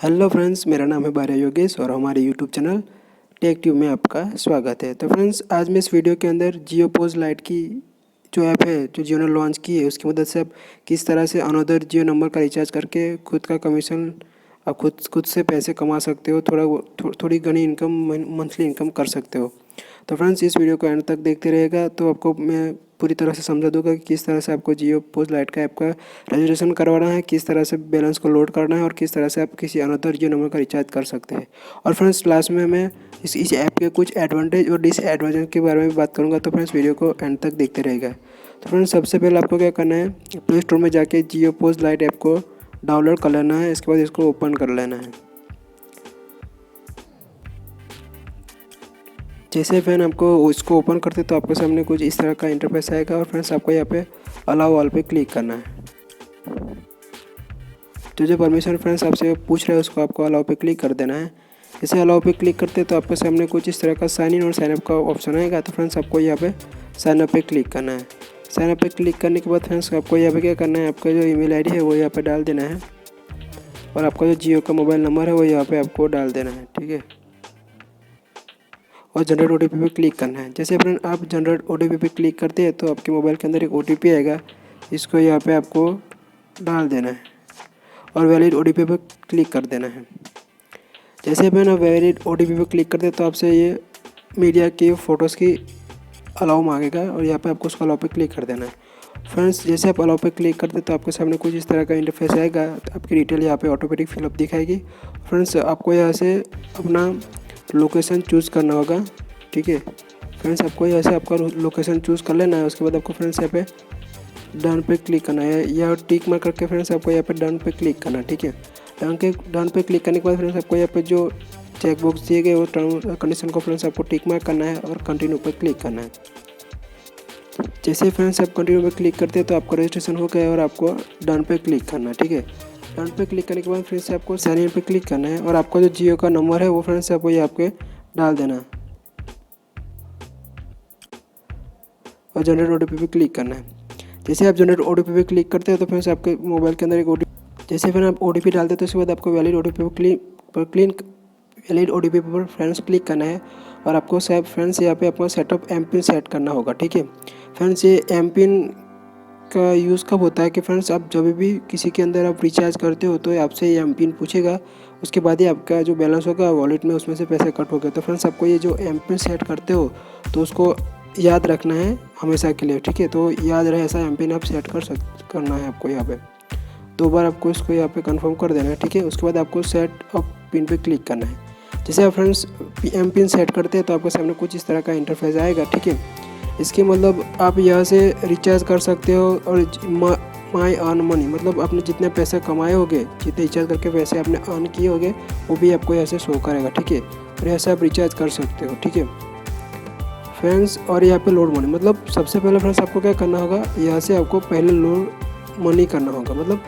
Hello friends, मेरा नाम है बारह योगेश और हमारे यूट्यूब चैनल टेकट्यूब में आपका स्वागत है। तो फ्रेंड्स, आज मैं इस वीडियो के अंदर जियो पोज लाइट की जो ऐप है जो जियो ने लॉन्च की है उसकी मदद से आप किस तरह से अनदर जियो नंबर का रिचार्ज करके खुद का कमीशन आप खुद से पैसे कमा सकते हो, थोड़ी घनी इनकम मंथली इनकम कर सकते हो। तो फ्रेंड्स, इस वीडियो को एंड तक देखते रहेगा तो आपको मैं पूरी तरह से समझा दूंगा कि किस तरह से आपको जियो पोस्ट लाइट का ऐप का रजिस्ट्रेशन करवाना है, किस तरह से बैलेंस को लोड करना है और किस तरह से आप किसी अनदर जियो नंबर का रिचार्ज कर सकते हैं। और फ्रेंड्स, लास्ट में मैं इस ऐप के कुछ एडवांटेज और डिसएडवांटेज के बारे में बात करूँगा। तो फ्रेंड्स, वीडियो को एंड तक देखते रहेगा। तो फ्रेंड्स, सबसे पहले आपको क्या करना है, प्ले स्टोर में जाके जियो पोस्ट लाइट ऐप को डाउनलोड कर लेना है। इसके बाद इसको ओपन कर लेना है। जैसे फ्रेंड आपको इसको ओपन करते तो आपके सामने कुछ इस तरह का इंटरफेस आएगा और फ्रेंड्स आपको यहाँ पे अलाउ ऑल पे क्लिक करना है। जो परमिशन फ्रेंड्स आपसे पूछ रहे हैं उसको आपको अलाउ पे क्लिक कर देना है। जैसे अलाउ पे क्लिक करते तो आपके सामने कुछ इस तरह का साइन इन और साइन अप का ऑप्शन आएगा। तो फ्रेंड्स आपको यहाँ पे साइन अप पे क्लिक करना है। साइन अप पे क्लिक करने के बाद फ्रेंड्स आपको यहाँ पे क्या करना है, आपका जो ईमेल आईडी है वो यहाँ पे डाल देना है और आपका जो जियो का मोबाइल नंबर है वो यहाँ पे आपको डाल देना है, ठीक है। और जनरेट ओटीपी पे क्लिक करना है। जैसे फ्रेंड आप जनरेट ओटीपी पे क्लिक करते हैं तो आपके मोबाइल के अंदर एक ओटीपी आएगा, इसको यहाँ पे आपको डाल देना है और वैलिड ओटीपी पे क्लिक कर देना है। जैसे फ्रेंड आप वैलिड ओटीपी पे क्लिक करते हैं तो आपसे ये मीडिया की फ़ोटोज़ की अलाउ मांगेगा और यहाँ पे आपको उसको अलाउ पे क्लिक कर देना है। फ्रेंड्स, जैसे आप अलाउ पे क्लिक करते हैं तो आपके सामने कुछ इस तरह का इंटरफेस आएगा। तो आपकी डिटेल यहाँ पे ऑटोमेटिक फिलअप दिखाएगी। फ्रेंड्स, आपको यहाँ से अपना लोकेशन चूज़ करना होगा, ठीक है। फ्रेंड्स, आपको यहाँ से आपका लोकेशन चूज़ कर लेना है। उसके बाद आपको फ्रेंड्स यहाँ पे डन पे क्लिक करना है या टिक मार करके फ्रेंड्स आपको यहाँ पे डन पे क्लिक करना है, ठीक है। डन पे क्लिक करने के बाद फ्रेंड्स आपको यहाँ पे जो चेक बॉक्स दिए गए वो टर्म कंडीशन को फ्रेंड्स आपको टिक मार्क करना है और कंटिन्यू पे क्लिक करना है। जैसे फ्रेंड्स आप कंटिन्यू पे क्लिक करते हैं तो आपका रजिस्ट्रेशन हो गया है और आपको डन पे क्लिक करना है, ठीक है। डन पे क्लिक करने के बाद फ्रेंड्स आपको साइन इन पे क्लिक करना है और आपका जो जियो का नंबर है वो फ्रेंड्स आपको ये आपके डाल देना है और जनरेट ओटीपी पे क्लिक करना है। जैसे आप जनरेट ओटीपी पे क्लिक करते हैं तो फ्रेंड्स आपके मोबाइल के अंदर एक ओटीपी, जैसे फिर आप ओटीपी डालते हैं तो उसके बाद आपको वैलिड ओटीपी पर फ्रेंड्स क्लिक करना है और आपको फ्रेंड्स यहाँ पे आपको सेटअप एम पिन सेट करना होगा, ठीक है। फ्रेंड्स, ये एम पिन का यूज़ कब होता है कि फ्रेंड्स आप जब भी किसी के अंदर आप रिचार्ज करते हो तो आपसे ये एम पिन पूछेगा, उसके बाद ही आपका जो बैलेंस होगा वॉलेट में उसमें से पैसे कट हो गए। तो फ्रेंड्स आपको ये जो एम पिन सेट करते हो तो उसको याद रखना है हमेशा के लिए, ठीक है। तो याद रहे ऐसा एम पिन आप सेट करना है आपको यहाँ पे 2 बार आपको इसको यहाँ पे कंफर्म कर देना है, ठीक है। उसके बाद आपको सेट अप पिन पे क्लिक करना है। जैसे आप फ्रेंड्स एम पिन सेट करते हैं तो आपके सामने कुछ इस तरह का इंटरफेस आएगा, ठीक है। इसके मतलब आप यहाँ से रिचार्ज कर सकते हो और माई अर्न मनी मतलब आपने जितने पैसे कमाए होंगे, जितने रिचार्ज करके पैसे आपने अर्न किए होंगे वो भी आपको यहाँ से शो करेगा, ठीक है। और यहाँ से आप रिचार्ज कर सकते हो, ठीक है फ्रेंड्स। और यहाँ पे लोड मनी मतलब सबसे पहले फ्रेंड्स आपको क्या करना होगा, यहाँ से आपको पहले लोड मनी करना होगा, मतलब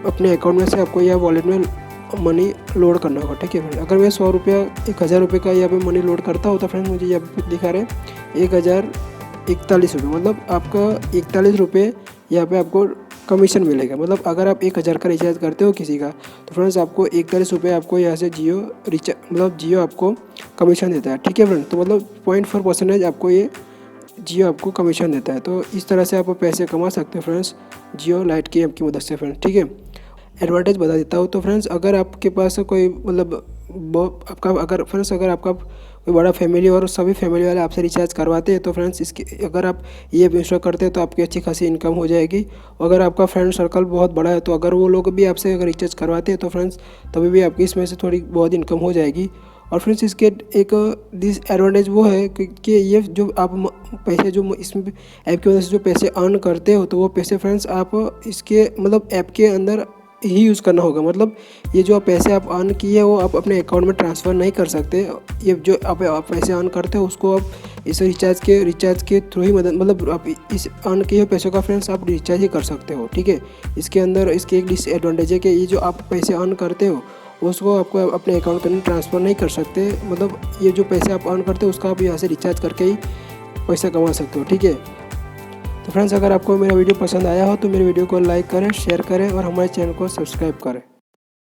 अपने अकाउंट में से आपको यह वॉलेट में मनी लोड करना होगा, ठीक है फ्रेंड। अगर मैं 100 रुपया 1000 रुपये का यहाँ पे मनी लोड करता हूँ तो फ्रेंड्स मुझे यहाँ पे दिखा रहे 1041 रुपये, मतलब आपका 41 रुपये यहाँ पे आपको कमीशन मिलेगा। मतलब अगर आप 1000 का रिचार्ज करते हो किसी का तो फ्रेंड्स आपको 41 रुपये आपको यहाँ से जियो आपको कमीशन देता है, ठीक है फ्रेंड। तो मतलब 0.4% आपको ये जियो आपको कमीशन देता है। तो इस तरह से आप पैसे कमा सकते हैं फ्रेंड्स जियो लाइट की ऐप की मदद से फ्रेंड्स, ठीक है। एडवांटेज बता देता हूँ। तो फ्रेंड्स अगर आपके पास कोई मतलब अगर आपका कोई बड़ा फैमिली और सभी फैमिली वाले आपसे रिचार्ज करवाते हैं तो फ्रेंड्स इसकी अगर आप ये इंस्टॉल करते हैं तो आपकी अच्छी खासी इनकम हो जाएगी। अगर आपका फ्रेंड सर्कल बहुत बड़ा है तो अगर वो लोग भी आपसे अगर रिचार्ज करवाते हैं तो फ्रेंड्स तभी भी आपकी इसमें से थोड़ी बहुत इनकम हो जाएगी। और फ्रेंड्स इसके एक डिसएडवांटेज वो है कि ये जो आप पैसे जो इसमें ऐप की वजह से जो पैसे अर्न करते हो तो वो पैसे फ्रेंड्स आप इसके मतलब ऐप के अंदर ही यूज़ करना होगा। मतलब ये जो पैसे आप अर्न किए वो आप अपने अकाउंट में ट्रांसफ़र नहीं कर सकते। ये जो आप पैसे अर्न करते हो उसको आप इस रिचार्ज के थ्रू ही मतलब आप इस अर्न किए हुए पैसों का फ्रेंड्स आप रिचार्ज ही कर सकते हो, ठीक है। इसके अंदर इसके एक डिसएडवांटेज है कि ये जो आप पैसे अर्न करते हो उसको आपको अपने अकाउंट में ट्रांसफ़र नहीं कर सकते। मतलब ये जो पैसे आप अर्न करते हो उसका आप यहाँ से रिचार्ज करके ही पैसा कमा सकते हो, ठीक है। तो फ्रेंड्स अगर आपको मेरा वीडियो पसंद आया हो तो मेरे वीडियो को लाइक करें, शेयर करें और हमारे चैनल को सब्सक्राइब करें।